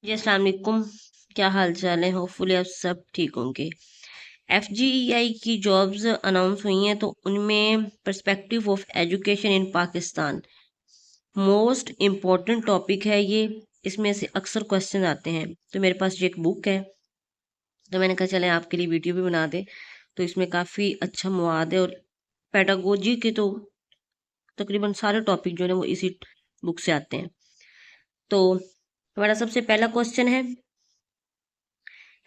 जी अस्सलाम वालेकुम। क्या हाल चाल है? होपफुली आप सब ठीक होंगे। FGEI की जॉब्स अनाउंस हुई हैं तो उनमें perspective of education in Pakistan most important topic है ये। इसमें से अक्सर क्वेश्चन आते हैं। तो मेरे पास ये एक बुक है, तो मैंने कहा चले आपके लिए वीडियो भी बना दे। तो इसमें काफ़ी अच्छा मवाद है और पेडागोजी के तो तकरीबन सारे टॉपिक जो है वो इसी बुक से आते हैं। तो हमारा सबसे पहला क्वेश्चन है,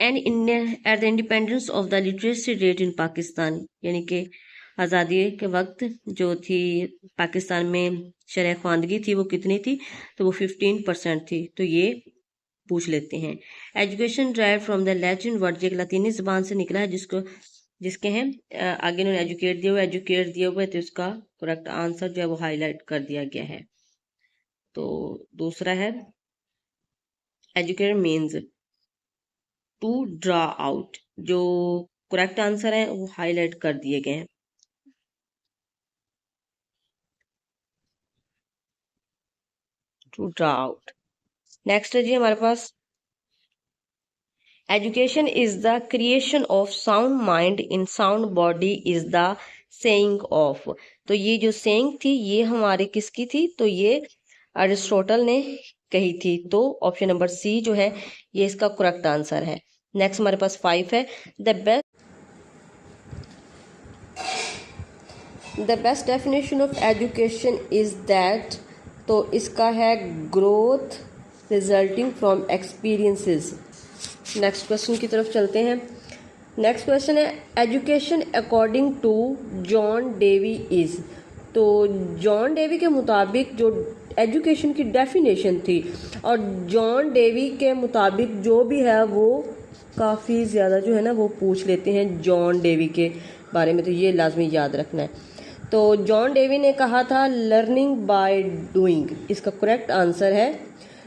and at the independence of the literacy rate in Pakistan, यानी कि आज़ादी के वक्त जो थी पाकिस्तान में शरह ख्वानदगी थी वो कितनी थी? तो वो 15% थी। तो ये पूछ लेते हैं। Education drive from the Latin word, जो एक लतीनी ज़बान से निकला है, जिसके हैं आगे इन्होंने एजुकेट दिए हुए, तो इसका करेक्ट आंसर जो है वो हाईलाइट कर दिया गया है। तो दूसरा है, educate means to draw out, जो करेक्ट आंसर है वो हाईलाइट कर दिए गए हैं। To draw out. नेक्स्ट है जी हमारे पास, education is the creation of sound mind in sound body is the saying of. तो ये जो सेइंग थी ये हमारे किसकी थी? तो ये अरिस्टोटल ने कही थी। तो ऑप्शन नंबर सी जो है ये इसका करेक्ट आंसर है। नेक्स्ट हमारे पास 5 है, the best definition of education is that. तो इसका है growth resulting from experiences. Next question की तरफ चलते हैं। नेक्स्ट क्वेश्चन है, education according to John Dewey is. तो जॉन डेवी के मुताबिक जो एजुकेशन की डेफिनेशन थी, और जॉन डेवी के मुताबिक जो भी है वो काफ़ी ज़्यादा जो है ना वो पूछ लेते हैं जॉन डेवी के बारे में, तो ये लाजमी याद रखना है। तो जॉन डेवी ने कहा था लर्निंग बाय डूइंग, इसका करेक्ट आंसर है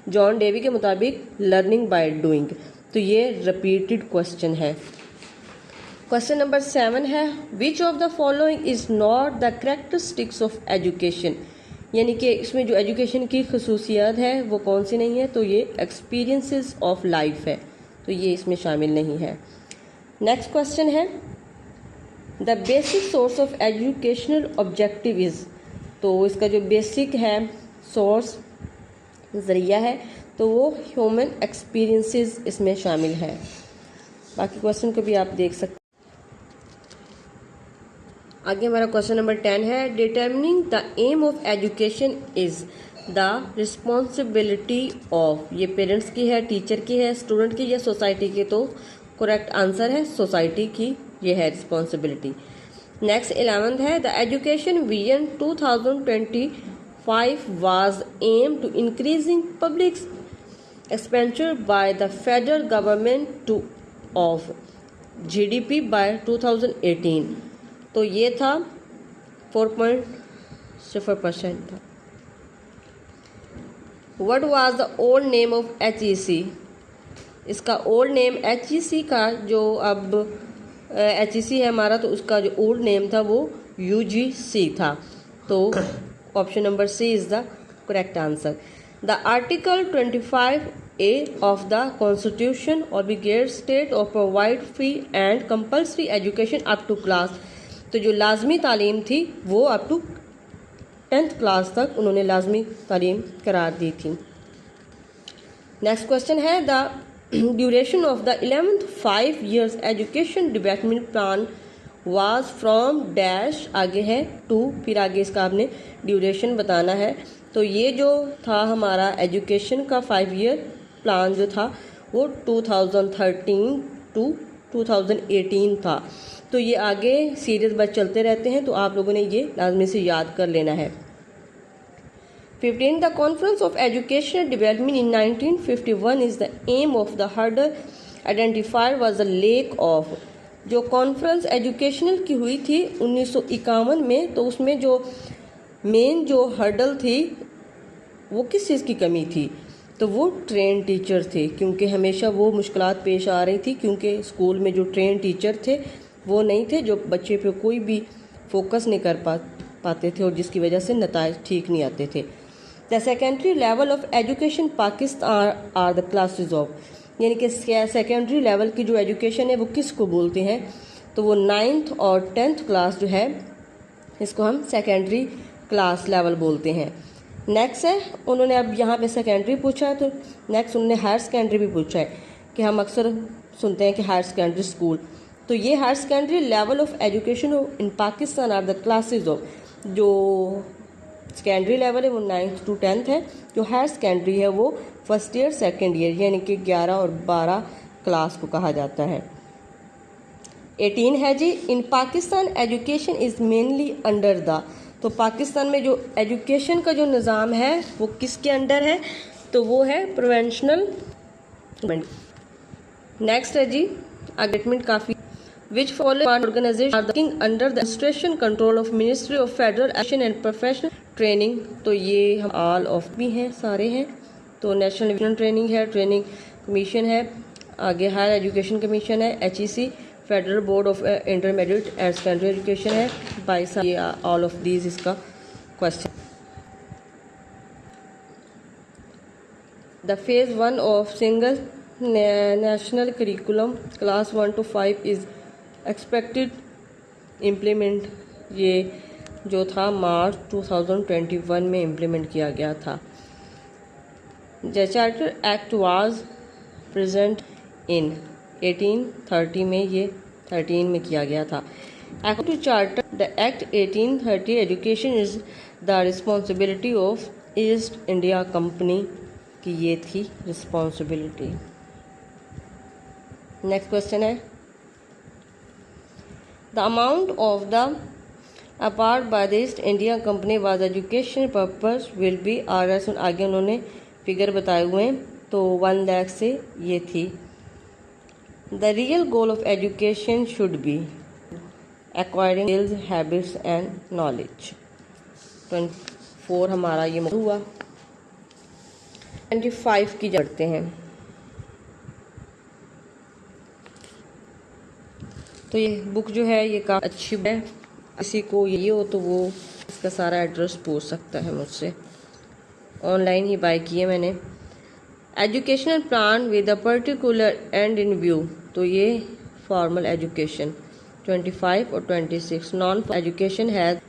जॉन डेवी के मुताबिक लर्निंग बाय डूइंग। तो ये रिपीटेड क्वेश्चन है। क्वेश्चन नंबर 7 है, which of the following is not the characteristics of education, यानी कि इसमें जो एजुकेशन की खसूसियात है वो कौन सी नहीं है? तो ये एक्सपीरियंसेस ऑफ लाइफ है, तो ये इसमें शामिल नहीं है। नेक्स्ट क्वेश्चन है, the basic source of educational objective is. तो इसका जो बेसिक है सोर्स ज़रिया है तो वो ह्यूमन एक्सपीरियंसेस इसमें शामिल है। बाकी क्वेश्चन को भी आप देख सकते हैं। आगे हमारा क्वेश्चन नंबर 10 है, determining the aim of education is the responsibility of. ये पेरेंट्स की है, टीचर की है, स्टूडेंट की या सोसाइटी की? तो करेक्ट आंसर है सोसाइटी की, ये है रिस्पॉन्सिबिलिटी। नेक्स्ट 11th है, the education vision 2025 was aim to increasing public expenditure by the federal government to of GDP by 2018। तो ये था 4.0% था। What was the old name of HEC? इसका ओल्ड नेम HEC का जो अब HEC है हमारा, तो उसका जो ओल्ड नेम था वो UGC था। तो option number C is the correct answer. The article 25A of the constitution obligates state और provide free and compulsory education up to class. तो जो लाजमी तालीम थी वो अप टू 10th क्लास तक उन्होंने लाजमी तालीम करार दी थी। नेक्स्ट क्वेश्चन है, the duration of the 11th 5 years education development plan was from dash, आगे है टू, फिर आगे इसका आपने ड्यूरेशन बताना है। तो ये जो था हमारा एजुकेशन का 5 year प्लान जो था वो 2013 टू 2018 था। तो ये आगे सीरीज बस चलते रहते हैं, तो आप लोगों ने ये लाजमी से याद कर लेना है। 15 the conference of educational development in 1951 is the aim of the hurdle identified was the lack of. जो कॉन्फ्रेंस एजुकेशनल की हुई थी 1951 में, तो उसमें जो मेन जो हर्डल थी वो किस चीज़ की कमी थी? तो वो ट्रेन टीचर थे, क्योंकि हमेशा वो मुश्किलात पेश आ रही थी, क्योंकि स्कूल में जो ट्रेन टीचर थे वो नहीं थे, जो बच्चे पे कोई भी फोकस नहीं कर पाते थे और जिसकी वजह से नताइज ठीक नहीं आते थे। The secondary level of education Pakistan are the classes of, यानी कि सेकेंडरी लेवल की जो एजुकेशन है वो किसको बोलते हैं, तो वो 9th और 10th क्लास जो है इसको हम सेकेंडरी क्लास लेवल बोलते हैं। नेक्स्ट है, उन्होंने अब यहाँ पे सेकेंडरी पूछा है, तो नेक्स्ट उन्होंने हायर सेकेंडरी भी पूछा है कि हम अक्सर सुनते हैं कि हायर सेकेंडरी स्कूल, तो ये higher secondary level of education in Pakistan are the classes of, जो सेकेंडरी लेवल है वो 9th to 10th है, जो हायर सेकेंडरी है वो फर्स्ट ईयर सेकेंड ईयर यानी कि 11 और 12 क्लास को कहा जाता है। 18 है जी, in Pakistan education is mainly under the, तो पाकिस्तान में जो एजुकेशन का जो निज़ाम है वो किसके अंडर है, तो वो है प्रोवेंशनल। नेक्स्ट है जी एडमिट काफ़ी, which follow organisation are working under the administration control of ministry of federal education and professional training, तो ये हम ऑल ऑफ भी हैं, सारे हैं, तो नेशनल एजुकेशन ट्रेनिंग है, ट्रेनिंग कमीशन है, आगे हायर एजुकेशन कमीशन है, HEC, federal board of intermediate and secondary education है, बाईस, ये ऑल ऑफ दीज इसका question. The phase 1 of single national curriculum class 1 to 5 is expected implement, ये जो था मार्च 2021 में इम्प्लीमेंट किया गया था। The charter act was present in 1830 में, ये 13 में किया गया था। According to charter the act 1830 education is the responsibility of East India Company की, ये थी रिस्पॉन्सिबिलिटी। नेक्स्ट क्वेश्चन है, the amount of the apart by the East India Company was education purpose will be RS, आगे उन्होंने figure बताए हुए हैं, तो 1 लाख से ये थी। The real goal of education should be acquiring skills habits and knowledge. 24 हमारा ये हुआ। 25 की पढ़ते हैं, तो ये बुक जो है ये काफ़ी अच्छी है, किसी को ये हो तो वो इसका सारा एड्रेस पूछ सकता है मुझसे, ऑनलाइन ही बाय किए मैंने। Educational plan with a particular end in view, तो ये फॉर्मल एजुकेशन 25 और 26। नॉन एजुकेशन है,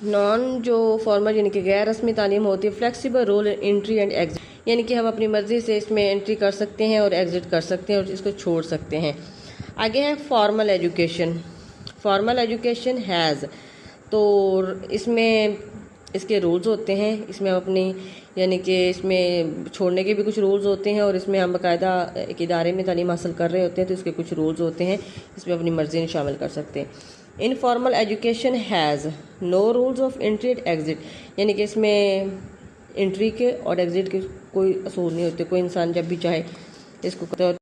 नॉन जो फॉर्मल यानी कि गैर रस्मी तालीम होती है, flexible role entry and exit, यानी कि हम अपनी मर्ज़ी से इसमें एंट्री कर सकते हैं और एग्जिट कर सकते हैं और इसको छोड़ सकते हैं। आगे है formal education. Formal education has, तो इसमें इसके रूल्स होते हैं, इसमें हम अपनी यानी कि इसमें छोड़ने के भी कुछ रूल्स होते हैं और इसमें हम बाकायदा एक इदारे में तालीम हासिल कर रहे होते हैं तो इसके कुछ रूल्स होते हैं, इसमें अपनी मर्ज़ी नहीं शामिल कर सकते। Informal education has no rules of entry and exit, यानी कि इसमें एंट्री के और एग्ज़िट के कोई असूल नहीं होते, कोई इंसान जब भी चाहे इसको करता है